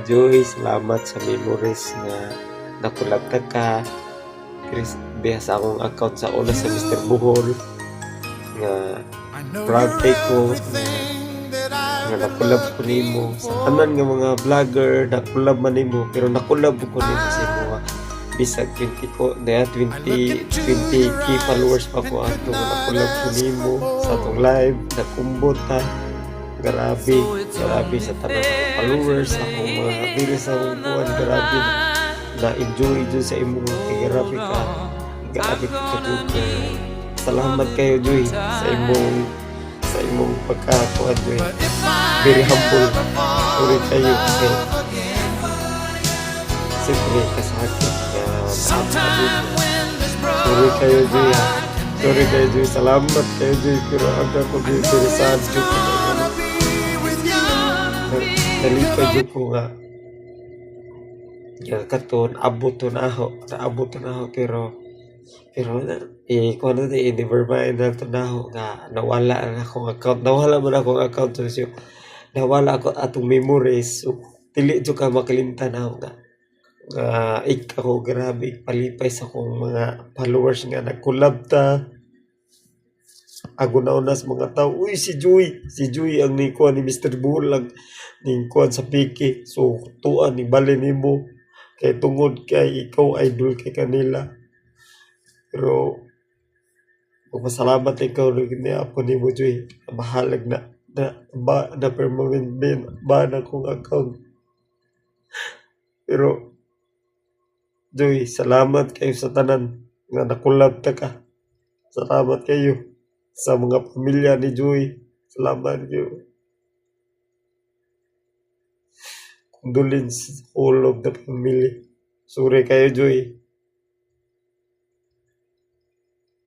Joy, salamat sa memories nga nakulag ka. Chris, diha sa akong account sa una sa Mr. Buhol nga proud kay ko nga nakulab ko nimo sa tanan nga mga vlogger nakulab man nimo pero nakulab ko nimo sa imo nga bisag 20 ko daya 20k followers pa ko ato nga nakulab ko nimo sa atong live nakumbot ta. Grabe sa tanang followers akong mga dili sa akong buwan grabe na enjoy dun sa imo kay grabe ka jud. Salamat kayo Joy sa imong pagkatuan Joy. Very humble. Sorry kayo kasi siyempre kasakit kaya sorry kayo Joy ha. Sorry kayo Joy. Salamat kayo Joy pero aga ko Joy very sad Joy. Nalipay Joy ko nga yung katon abot to na ako pero kung ano never mind na to na ako nga nawala man akong account so nawala ako atong memories so dili jud ka makalimtan ako nga ako grabe palipay sa akong mga followers nga nag-collab ta ako na sa mga tao uy si Joy ang nikuan ni Mr. Bulag ning kuan sa Piki so tuan ni bali nimo kay tungod kay ikaw idol kay kanila pero magpasalamat ikaw rin ako ni mo Joy mahalag na permanent ban akong account pero Joy salamat kayo sa tanan nga nakulab ta ka salamat kayo sa mga pamilya ni Joy salamat kayo condolence all of the family sorry kayo Joy